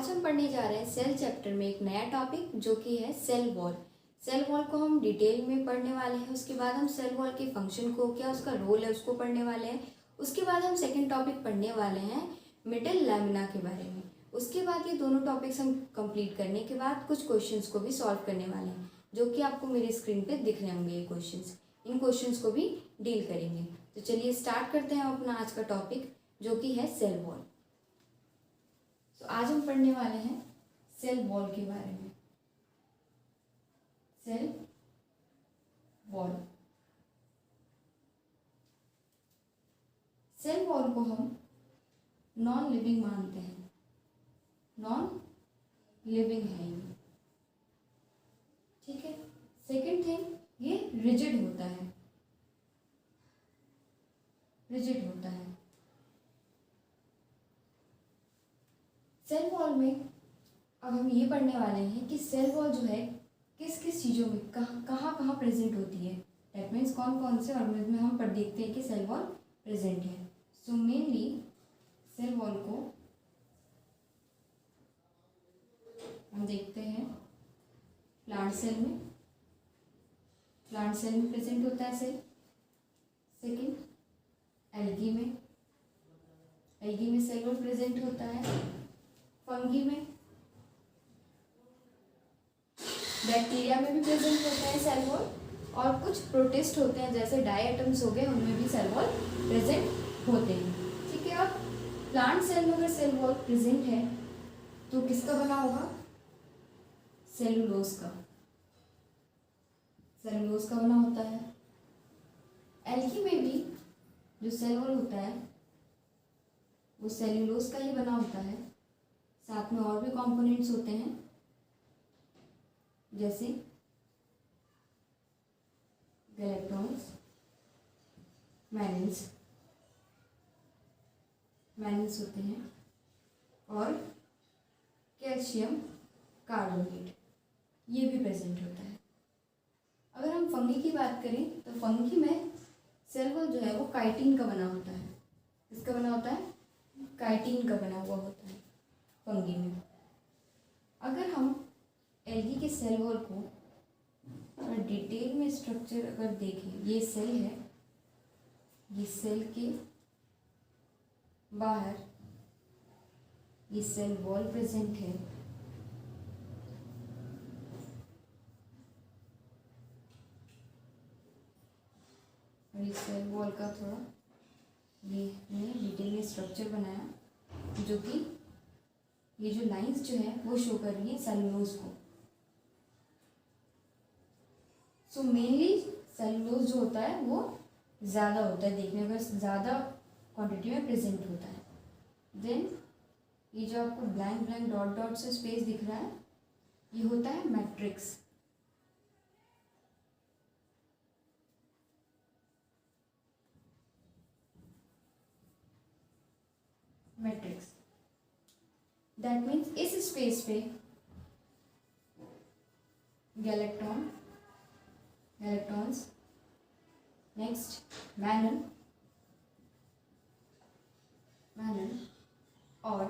आज हम पढ़ने जा रहे हैं सेल चैप्टर में एक नया टॉपिक जो कि है सेल वॉल। सेल वॉल को हम डिटेल में पढ़ने वाले हैं। उसके बाद हम सेल वॉल के फंक्शन को, क्या उसका रोल है, उसको पढ़ने वाले हैं। उसके बाद हम सेकंड टॉपिक पढ़ने वाले हैं मिडल लैमिना के बारे में। उसके बाद ये दोनों टॉपिक्स हम कंप्लीट करने के बाद कुछ क्वेश्चंस को भी सॉल्व करने वाले हैं, जो कि आपको मेरी स्क्रीन पे दिख रहे होंगे। ये क्वेश्चंस, इन क्वेश्चंस को भी डील करेंगे। तो चलिए स्टार्ट करते हैं अपना आज का टॉपिक, जो कि है सेल वॉल। तो आज हम पढ़ने वाले हैं सेल वॉल के बारे में। सेल वॉल, सेल वॉल को हम नॉन लिविंग मानते हैं। नॉन लिविंग है ये, ठीक है। सेकंड थिंग, ये रिजिड होता है। रिजिड होता है। सेल वॉल में अब हम ये पढ़ने वाले हैं कि सेल वॉल जो है किस किस चीज़ों में कहाँ प्रेजेंट होती है। दैट मीन्स कौन कौन से ऑर्गेनिज्म में हम देखते हैं कि सेल वॉल प्रेजेंट है। सो मेनली सेल वॉल को हम देखते हैं प्लांट सेल में। प्लांट सेल में प्रेजेंट होता है सेल। सेकेंड, एल्गी में। एल्गी में सेल वॉल प्रेजेंट होता है। फंगी में, बैक्टीरिया में भी प्रेजेंट होता है सेल वॉल। और कुछ प्रोटिस्ट होते हैं जैसे डायटम्स हो गए, उनमें भी सेल वॉल प्रेजेंट होते हैं, ठीक है। अब प्लांट सेल में अगर सेल वॉल प्रेजेंट है तो किसका बना होगा? सेलुलोज का। सेलुलोज का बना होता है। एल्गी में भी जो सेल वॉल होता है वो सेलुलोज का ही बना होता है। साथ में और भी कंपोनेंट्स होते हैं जैसे गैलेक्टॉन्स, मैनिन्स होते हैं, और कैल्शियम कार्बोनेट, ये भी प्रेजेंट होता है। अगर हम फंगी की बात करें तो फंगी में सेल वॉल जो है वो काइटिन का बना होता है। किसका बना होता है? काइटिन का बना हुआ होता है फंगी में। अगर हम एल्गी के सेल वॉल को थोड़ा डिटेल में स्ट्रक्चर अगर देखें, ये सेल है, ये सेल के बाहर ये सेल वॉल प्रेजेंट है। और इस सेल वॉल का थोड़ा ये डिटेल में स्ट्रक्चर बनाया, जो कि ये जो लाइंस जो है वो शो कर रही है सेलुलोज को। सो मेनली सेलुलोज जो होता है वो ज़्यादा होता है देखने में, ज़्यादा क्वांटिटी में प्रेजेंट होता है। देन ये जो आपको ब्लैंक ब्लैंक डॉट डॉट से स्पेस दिख रहा है, ये होता है मैट्रिक्स। मैट्रिक्स दैट मीन्स इस स्पेस पे गैलेक्टॉन्स, नेक्स्ट मैनन और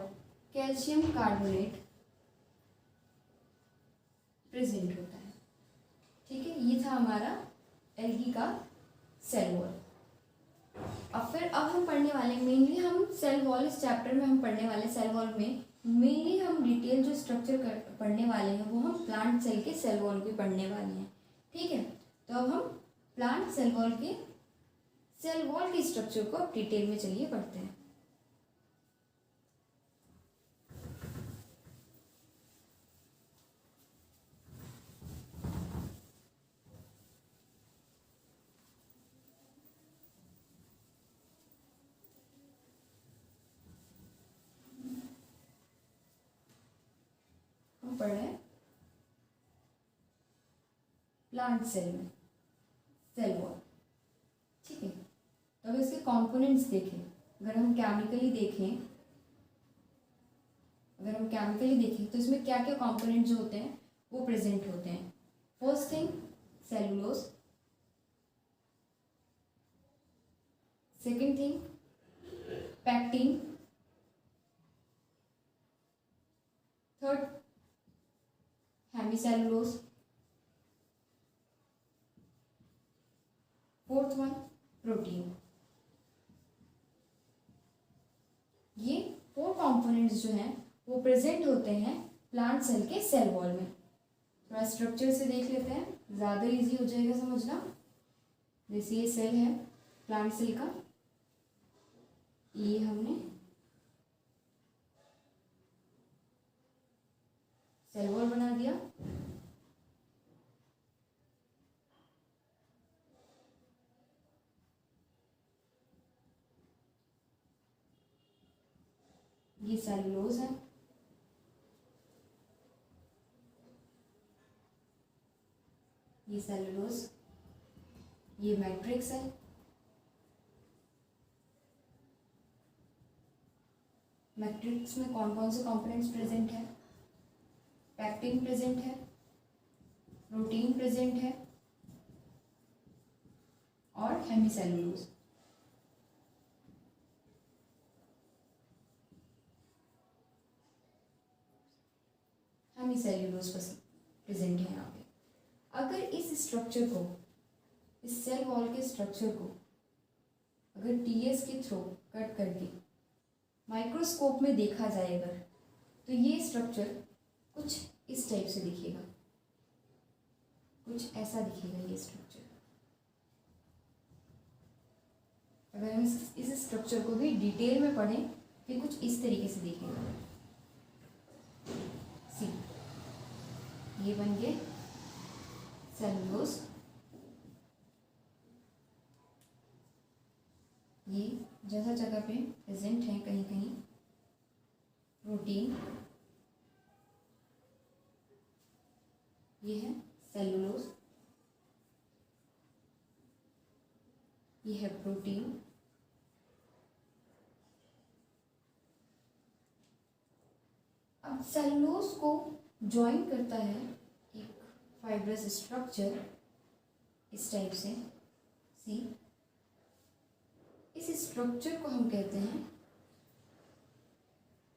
कैल्शियम कार्बोनेट प्रेजेंट होता है, ठीक है। ये था हमारा एल्गी का सेल वॉल। अब हम पढ़ने वाले मेनली हम सेल वॉल, इस चैप्टर में हम पढ़ने वाले सेल वॉल में मेनली हम डिटेल जो स्ट्रक्चर पढ़ने वाले हैं वो हम प्लांट सेल के सेल वॉल भी पढ़ने वाले हैं, ठीक है। तो अब हम प्लांट सेल वॉल के स्ट्रक्चर को अब डिटेल में चलिए पढ़ते हैं। हम पढ़ रहे हैं प्लांट सेल में सेल वॉल, ठीक है। तो अब इसके कंपोनेंट्स देखें। अगर हम केमिकली देखें तो इसमें क्या क्या कंपोनेंट जो होते हैं वो प्रेजेंट होते हैं। First thing cellulose, second thing pectin, third hemicellulose, fourth one protein. ये 4 कंपोनेंट्स जो हैं वो प्रेजेंट होते हैं प्लांट सेल के सेल वॉल में। थोड़ा स्ट्रक्चर से देख लेते हैं, ज़्यादा इजी हो जाएगा समझना। जैसे ये सेल है प्लांट सेल का, ये हमने सेल वॉल बना दिया। ये सेलुलोज है, ये सेलुलोज, ये मैट्रिक्स है, मैट्रिक्स में कौन कौन से कंपोनेंट्स प्रेजेंट है? पैक्टिन प्रेजेंट है, प्रोटीन प्रेजेंट है और हेमिसेलुलोज। हेमिसेलुलोज प्रेजेंट है यहाँ पे। अगर इस स्ट्रक्चर को, इस सेल वॉल के स्ट्रक्चर को अगर टीएस के थ्रू कट करके माइक्रोस्कोप में देखा जाए अगर, तो ये स्ट्रक्चर कुछ इस टाइप से दिखेगा, कुछ ऐसा दिखेगा ये स्ट्रक्चर। अगर हम इस स्ट्रक्चर को भी डिटेल में पढ़ें फिर कुछ इस तरीके से दिखेगा। सी, ये बन गए सेलुलोज, ये जगह जगह पे प्रेजेंट है, कहीं कहीं प्रोटीन, ये है सेलुलोज, ये है प्रोटीन, अब सेलुलोज को ज्वाइन करता है एक फाइब्रस स्ट्रक्चर इस टाइप से। सी, इस स्ट्रक्चर को हम कहते हैं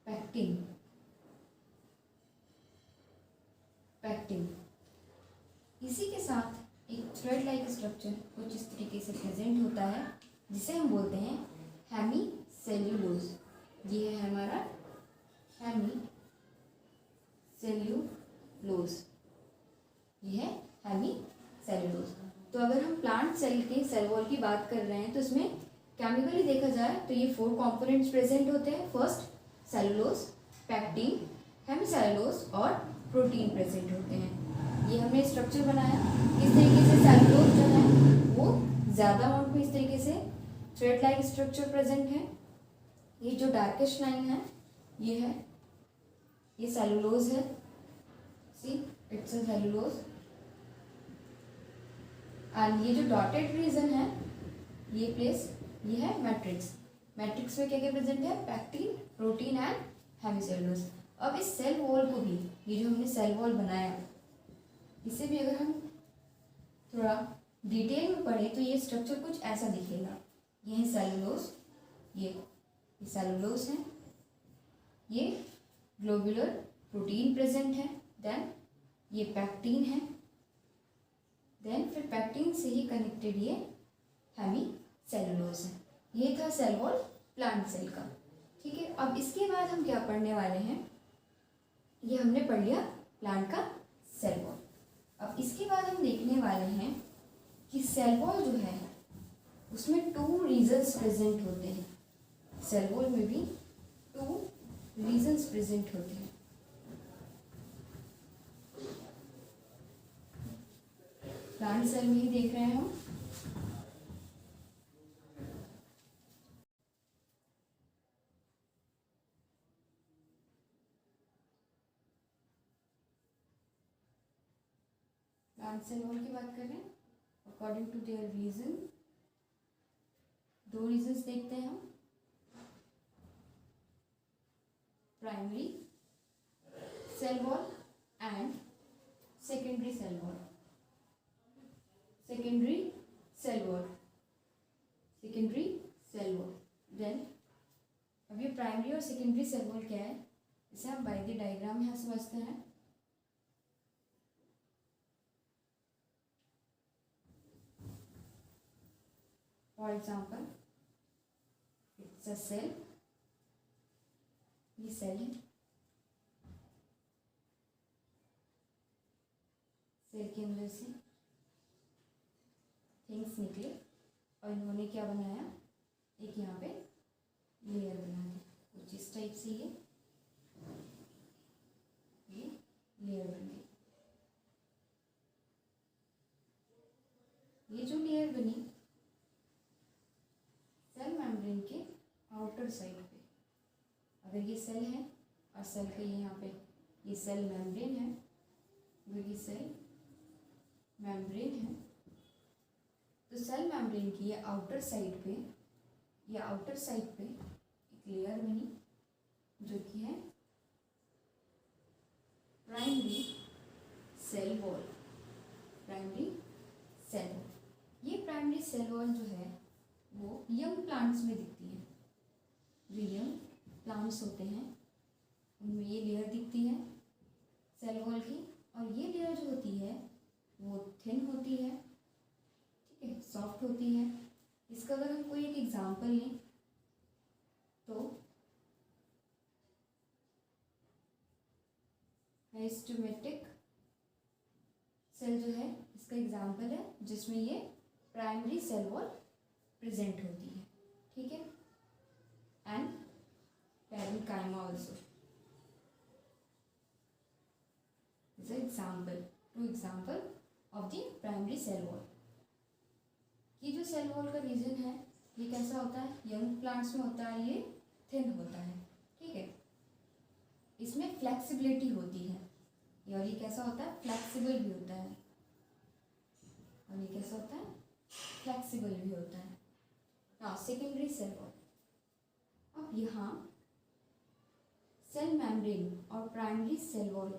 पैक्टिन। पैक्टिन इसी के साथ एक थ्रेड लाइक स्ट्रक्चर कुछ इस तरीके से प्रेजेंट होता है जिसे हम बोलते हैं हेमिसेल्यूलोज। ये है हमारा हेमिसेल्यूलोज, ये है हेमिसेल्यूलोज। तो अगर हम प्लांट सेल के सेल वॉल की बात कर रहे हैं तो इसमें केमिकली देखा जाए तो ये 4 कंपोनेंट्स प्रेजेंट होते हैं। फर्स्ट सेलुलोज, पैक्टिन, हेमिसेल्यूलोज और प्रोटीन प्रेजेंट होते हैं। ये हमने स्ट्रक्चर बनाया। इस तरीके से सेलुलोज जो है वो ज़्यादा अमाउंट में इस तरीके से थ्रेड लाइक स्ट्रक्चर प्रेजेंट है। ये जो डार्केस्ट लाइन है ये है, ये सेलुलोज है। सी, इट्स अ सेलुलोज। एंड ये जो डॉटेड रीजन है ये प्लेस, ये है मैट्रिक्स। मैट्रिक्स में क्या क्या प्रेजेंट है? Pectin, protein and hemicellulose. अब इस सेल वॉल को भी, ये जो हमने सेल वॉल बनाया, इसे भी अगर हम थोड़ा डिटेल में पढ़े तो ये स्ट्रक्चर कुछ ऐसा दिखेगा। ये है सेलुलोज, ये सेलुलोज है, ये ग्लोबुलर प्रोटीन प्रेजेंट है, देन ये पैक्टिन है, देन फिर पैक्टिन से ही कनेक्टेड ये हेमिसेल्यूलोज है। ये था सेल वॉल प्लांट सेल का। ठीक है, अब इसके बाद हम क्या पढ़ने वाले हैं? ये हमने पढ़ लिया प्लांट का सेल वॉल। अब इसके बाद हम देखने वाले हैं कि सेल वॉल जो है उसमें 2 रीजन्स प्रेजेंट होते हैं। सेल वॉल में भी 2 रीजन्स प्रेजेंट होते हैं। प्लांट सेल में ही देख रहे हैं हम। प्लांट सेल वॉल की बात कर रहे हैं according to their region. 2 regions देखते हैं हम, primary cell wall and secondary cell wall. Secondary cell wall, secondary cell wall. Then अब ये प्राइमरी और सेकेंडरी सेल वॉल क्या है? इसे हम बाय द डायग्राम यहाँ समझते हैं। For example it's a cell, ये सेल है, सेल के अंदर से थिंग्स निकले और इन्होंने क्या बनाया, एक यहाँ पे लेयर बना दी कुछ इस टाइप से। ये लेयर बन गई। ये जो लेयर बनी सेल मेम्ब्रेन के आउटर साइड पे, अगर ये सेल है और सेल के यहाँ पे ये सेल मेम्ब्रेन है, अगर ये सेल मेम्ब्रेन है तो सेल मेम्ब्रेन की ये आउटर साइड पे, ये आउटर साइड पे एक लेयर बनी जो कि है primary cell wall. Primary cell wall, ये प्राइमरी सेल वॉल जो है वो यंग प्लांट्स में दिखती है। जो यंग प्लांट्स होते हैं उनमें ये लेयर दिखती है सेल वॉल की, और ये लेयर जो होती है वो थिन होती है, ठीक है, सॉफ्ट होती है। इसका अगर हम कोई एक एग्जांपल लें तो मेरिस्टेमेटिक सेल जो है इसका एग्जांपल है, जिसमें ये प्राइमरी सेल वॉल प्रेजेंट होती है, ठीक है। And parenchyma also is example, to example of the primary cell wall. ये जो सेल वॉल का रीजन है ये कैसा होता है, यंग प्लांट्स में होता है, ये थिन होता है, ठीक है। इसमें फ्लेक्सिबिलिटी होती है, और ये कैसा होता है, फ्लेक्सिबल भी होता है, और ये कैसा होता है, फ्लेक्सिबल भी होता है। हाँ, सेकेंडरी सेल वॉल। अब यहाँ सेल मेम्ब्रेन और प्राइमरी सेल वॉल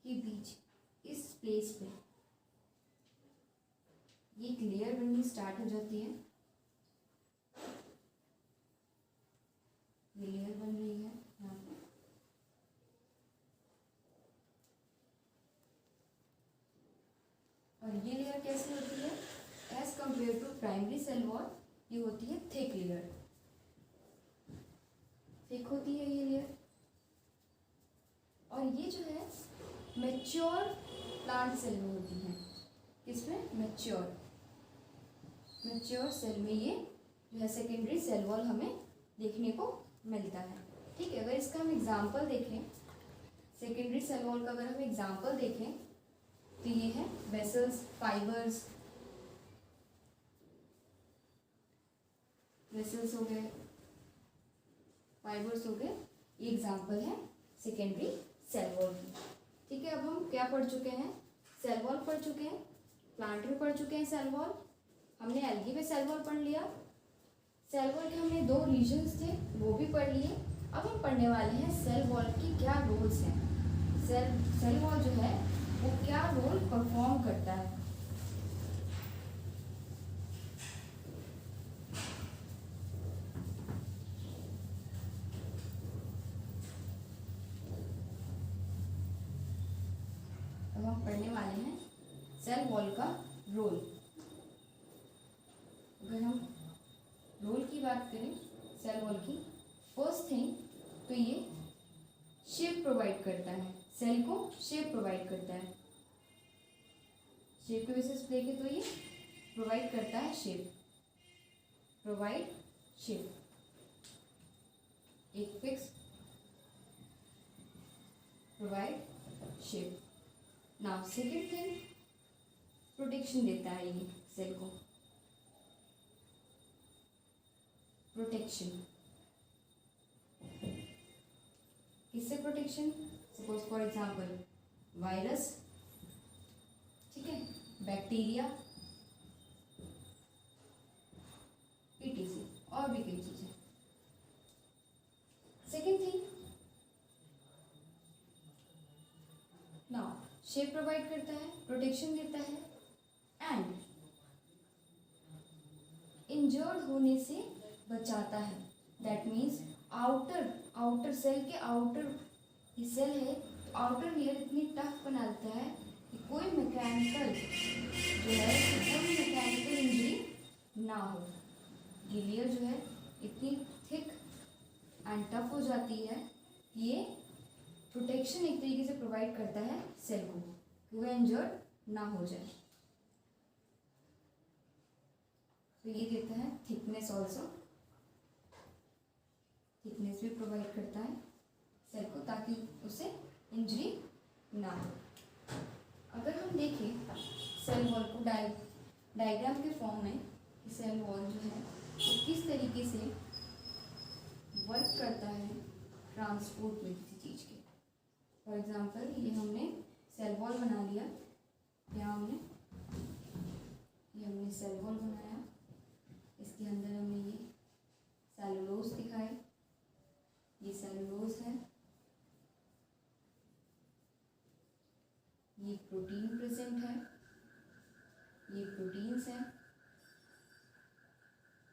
के बीच इस प्लेस पे ये एक लेयर बननी स्टार्ट हो जाती है। ये लेयर बन रही है यहाँ पे, और ये लेयर कैसी होती है, as compare to primary cell wall ये होती है थिक लेयर, थिक होती है ये लेयर। और ये जो है मैच्योर प्लांट सेल में होती है, किसमें, मैच्योर सेल में ये जो है सेकेंडरी सेल वॉल हमें देखने को मिलता है, ठीक है। अगर इसका हम एग्जांपल देखें, सेकेंडरी सेल वॉल का अगर हम एग्जांपल देखें तो ये है वेसल्स, फाइबर्स, वेसल्स हो गए, फाइबर्स हो गए, ये एग्जांपल है सेकेंडरी सेल वॉल की, ठीक है। अब हम क्या पढ़ चुके हैं, सेल वॉल पढ़ चुके हैं, प्लांट में पढ़ चुके हैं सेल वॉल, हमने एल्गी में सेल वॉल पढ़ लिया, सेल वॉल के हमने 2 रीजन्स थे वो भी पढ़ लिए। अब हम पढ़ने वाले हैं सेल वॉल की क्या रोल्स हैं, सेल वॉल जो है वो क्या रोल परफॉर्म करता है। अब हम पढ़ने वाले हैं सेल वॉल का रोल। अगर हम रोल की बात करें सेल वॉल की, फर्स्ट थिंग तो ये शेप प्रोवाइड करता है, सेल को शेप प्रोवाइड करता है। शेप के बेसिस पे देखें तो ये प्रोवाइड करता है शेप, प्रोवाइड शेप, एक fix provide shape. Now second thing, protection देता है ये सेल को, प्रोटेक्शन। किससे protection, suppose for example virus, ठीक है, बैक्टीरिया, etc, और भी कई चीजें। Second thing, now shape provide करता है, प्रोटेक्शन देता है, एंड इंजर्ड होने से बचाता है। दैट मीन्स आउटर सेल के आउटर ये सेल है तो आउटर लेयर इतनी टफ बनाता है कि कोई मैकेनिकल इंजरी ना हो। ये लेयर जो है इतनी थिक एंड टफ हो जाती है कि ये प्रोटेक्शन एक तरीके से प्रोवाइड करता है सेल को कि वह इंजर्ड ना हो जाए। तो ये देता है थिकनेस ऑल्सो, थिकनेस भी प्रोवाइड करता है सेल को ताकि उसे इंजरी ना हो। अगर हम देखें सेल वॉल को डायग्राम के फॉर्म में कि सेल वॉल जो है वो किस तरीके से वर्क करता है ट्रांसपोर्ट में किसी चीज़ के। फॉर एग्जांपल ये हमने सेल वॉल बना लिया, यहाँ हमने सेल वॉल बनाया, इसके अंदर हमने ये सेलुलोज दिखाए, ये सेलुलोज है, ये प्रोटीन प्रेजेंट है, ये प्रोटीन्स है,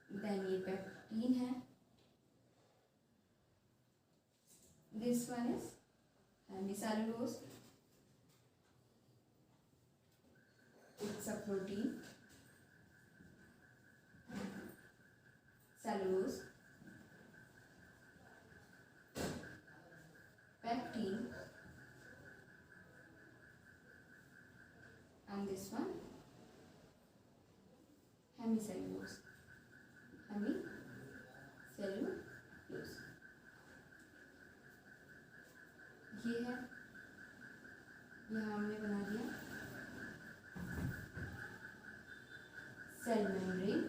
देन ये पेक्टिन है, this one is hemicellulose, it's a protein, cellulose, pectin, and this one hemicellulose, hemicellulose। ये है, यहाँ हमने बना दिया सेल मेम्ब्रेन,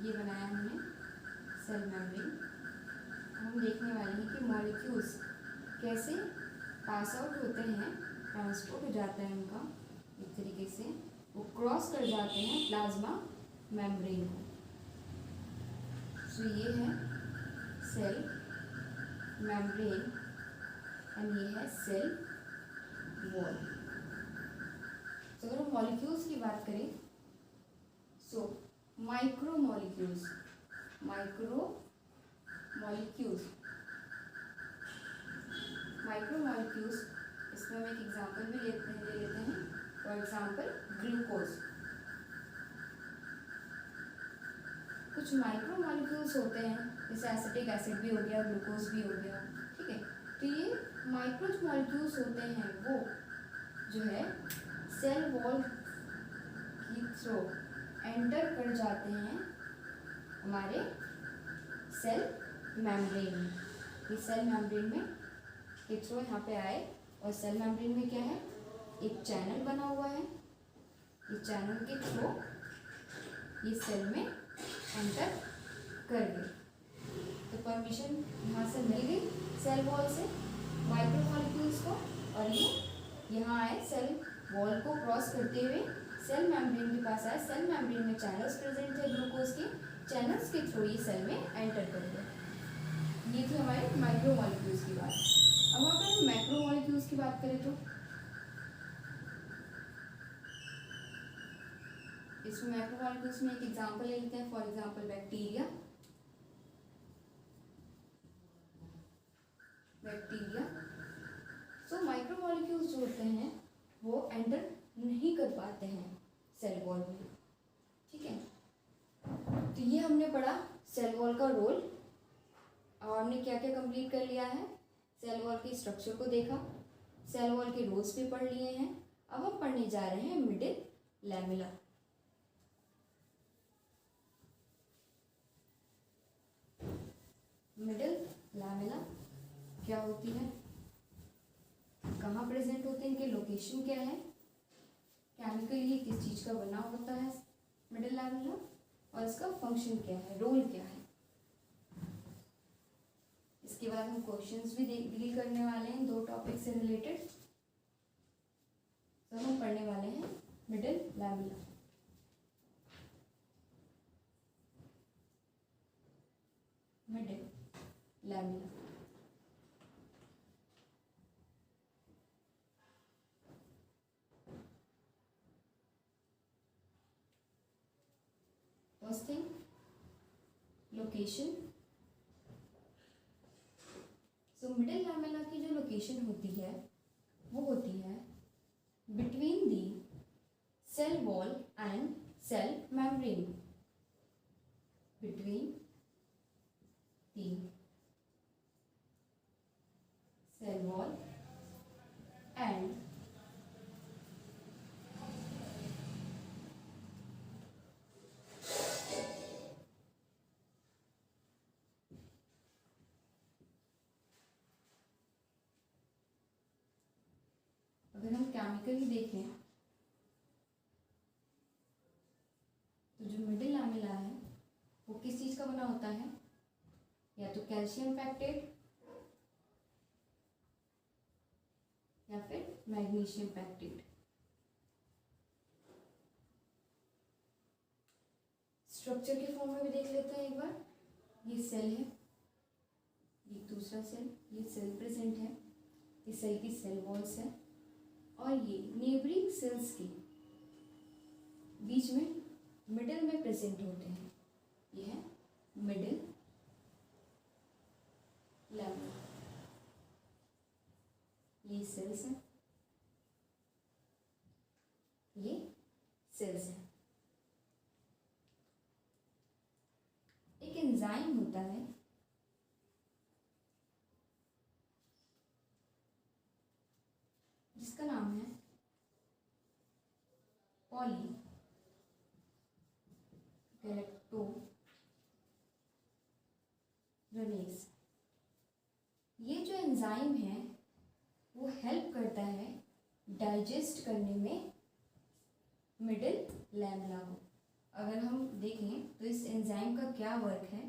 ये बनाया हमने सेल मेम्ब्रेन। हम देखने वाले हैं कि मॉलिक्यूल्स कैसे पास आउट होते हैं, ट्रांसपोर्ट हो जाता है उनका एक तरीके से, वो क्रॉस कर जाते हैं प्लाज्मा मेम्ब्रेन को। सो ये है सेल मेम्ब्रेन एंड ये है सेल वॉल। तो अगर हम मॉलिक्यूल्स की बात करें, सो माइक्रोमोलिक्यूल्स इसमें हम एक एग्जांपल भी ले लेते हैं। For example glucose. कुछ माइक्रोमोलिक्यूल्स होते हैं, जैसे एसिटिक एसिड भी हो गया, ग्लूकोज भी हो गया, ठीक है। तो ये माइक्रोमोलिक्यूल्स होते हैं, वो जो है सेल वॉल की थ्रू एंटर कर जाते हैं हमारे सेल मेम्ब्रेन में। ये सेल मेम्ब्रेन में के थ्रू यहाँ पे आए, और सेल मेम्ब्रेन में क्या है, एक चैनल बना हुआ है, ये चैनल के थ्रू ये सेल में एंटर कर गए। तो परमिशन यहाँ से मिल गई सेल वॉल से माइक्रोमोलिक्यूल्स को, और ये यहाँ आए सेल वॉल को क्रॉस करते हुए सेल मेम्ब्रेन के पास आए। सेल मेम्ब्रेन में चैनल्स प्रेजेंट थे ग्लूकोज के, चैनल्स के थ्रू ये सेल में एंटर कर गए। ये थी हमारे माइक्रोमोलिक्यूल्स की बात। अब अगर हम मैक्रोमोलिक्यूल्स की बात करें तो इसमें मैक्रोमोलिक्यूल्स में एक एग्जांपल ले लेते हैं। For example bacteria. So micromolecules जो होते हैं वो एंटर नहीं कर पाते हैं सेल वॉल में, ठीक है। तो ये हमने पढ़ा सेल वॉल का रोल, और हमने क्या क्या कंप्लीट कर लिया है, सेल वॉल की स्ट्रक्चर को देखा, सेल वॉल के रोल्स भी पढ़ लिए हैं। अब हम पढ़ने जा रहे हैं मिडिल लैमेला। मिडिल लैमेला क्या होती है, कहाँ प्रेजेंट होते हैं, इनके लोकेशन क्या है, केमिकली किस चीज़ का बना होता है मिडिल लैमेला, और इसका फंक्शन क्या है, रोल क्या है। इसके बाद हम क्वेश्चंस भी डील करने वाले हैं दो टॉपिक से रिलेटेड। तो हम पढ़ने वाले हैं middle lamella. Middle lamella first thing location. So middle lamella की जो लोकेशन होती है वो होती है between the cell wall and cell membrane, between the cell wall and अगर हम केमिकली देखें तो जो मिडिल लैमेला है वो किस चीज़ का बना होता है, या तो कैल्शियम पैक्टेट या फिर मैग्नीशियम पैक्टेट। स्ट्रक्चर के फॉर्म में भी देख लेते हैं एक बार। ये सेल है, ये दूसरा सेल, ये सेल प्रेजेंट है, ये सेल की सेल वॉल्स है, और ये नेबरिंग सेल्स के बीच में मिडिल में प्रेजेंट होते हैं। ये है मिडिल लैमेला। ये सेल्स हैं, ये सेल्स हैं। एक एंजाइम होता है जिसका नाम है पॉलीगैलेक्टोरेनेज। ये जो एंजाइम है वो हेल्प करता है डाइजेस्ट करने में मिडिल लैमेला को। अगर हम देखें तो इस एंजाइम का क्या वर्क है,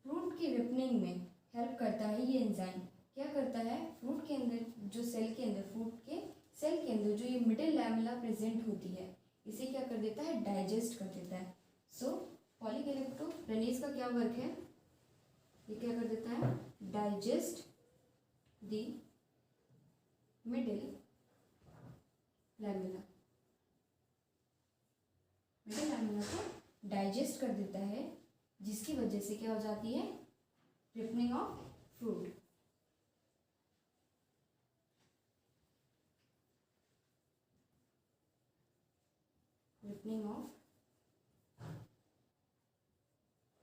फ्रूट की रिपनिंग में हेल्प करता है। ये एंजाइम क्या करता है, फ्रूट के अंदर जो सेल के अंदर, फ्रूट के सेल के अंदर जो ये मिडिल लैमेला प्रेजेंट होती है, इसे क्या कर देता है, डाइजेस्ट कर देता है। सो पॉलीगैलेक्टोरेनेज का क्या वर्क है, ये क्या कर देता है, digest the middle lamella. Middle lamella को डाइजेस्ट कर देता है, जिसकी वजह से क्या हो जाती है, ripening of fruit. Ripening of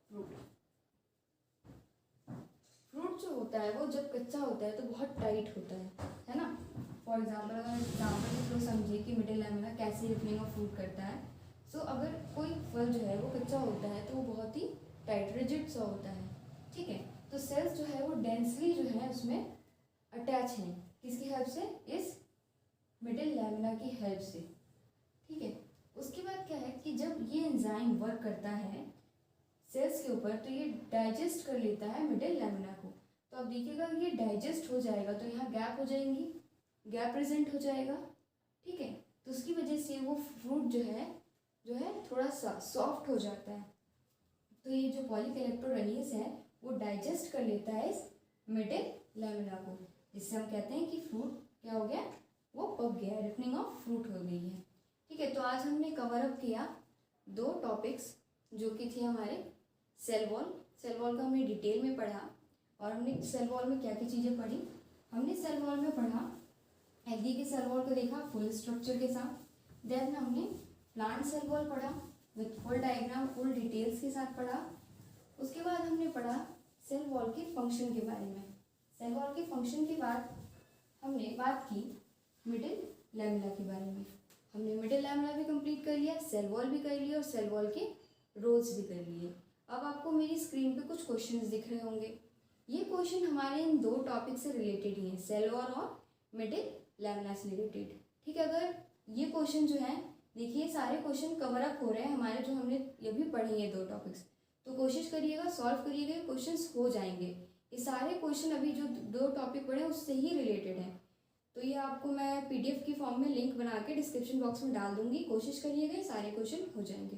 fruit. Fruit जो होता है वो जब कच्चा होता है तो बहुत टाइट होता है ना। फॉर एग्जाम्पल, अगर एग्जाम्पल के थ्रू समझिए कि मिडिल लैमेला कैसे रिपनिंग ऑफ फ्रूट करता है। सो अगर कोई फल जो है वो कच्चा होता है तो वो बहुत ही टाइट रिजिड सा होता है, ठीक है। तो सेल्स जो है वो डेंसली जो है उसमें अटैच हैं, किसकी हेल्प से, इस मिडिल लैमेला की हेल्प से, ठीक है। उसके बाद क्या है कि जब ये एंजाइम वर्क करता है सेल्स के ऊपर तो ये डाइजेस्ट कर लेता है मिडिल लैमेला को। तो अब देखिएगा ये डाइजेस्ट हो जाएगा तो यहाँ गैप हो जाएंगी, गैप प्रेजेंट हो जाएगा, ठीक है। तो उसकी वजह से वो फ्रूट जो है थोड़ा सा सॉफ्ट हो जाता है। तो ये जो पॉलीगैलेक्टोरेनेज है वो डाइजेस्ट कर लेता है इस मिडिल लैमेला को, जिससे हम कहते हैं कि फ्रूट क्या हो गया, वो पक गया, रिपनिंग ऑफ फ्रूट हो गई है, ठीक है। तो आज हमने कवर अप किया 2 टॉपिक्स जो कि थे हमारे सेल वॉल। सेल वॉल का हमने डिटेल में पढ़ा, और हमने सेल वॉल में क्या क्या चीज़ें पढ़ी। हमने सेल वॉल में पढ़ा एल्गी के सेल वॉल को देखा फुल स्ट्रक्चर के साथ। देन हमने प्लांट सेल वॉल पढ़ा with full diagram, full details के साथ पढ़ा। उसके बाद हमने पढ़ा सेल वॉल के फंक्शन के बारे में। सेल वॉल के फंक्शन के बाद हमने बात की मिडिल लैमेला के बारे में। हमने मिडिल लैमेला भी कंप्लीट कर लिया, सेल वॉल भी कर लिया, और सेल वॉल के रोल्स भी कर लिए। अब आपको मेरी स्क्रीन पे कुछ क्वेश्चंस दिख रहे होंगे। ये क्वेश्चन हमारे इन 2 टॉपिक से रिलेटेड ही हैं, सेल वॉल और मिडिल लैमेला से रिलेटेड, ठीक है। अगर ये क्वेश्चन जो है, देखिए सारे क्वेश्चन कवर अप हो रहे हैं हमारे, जो हमने ये भी पढ़े हैं 2 टॉपिक्स। तो कोशिश करिएगा, सॉल्व करिएगा, क्वेश्चंस हो जाएंगे। ये सारे क्वेश्चन अभी जो 2 टॉपिक पढ़े उससे ही रिलेटेड हैं। तो ये आपको मैं PDF की फॉर्म में लिंक बना के डिस्क्रिप्शन बॉक्स में डाल दूंगी, कोशिश करिएगा, सारे क्वेश्चन हो जाएंगे।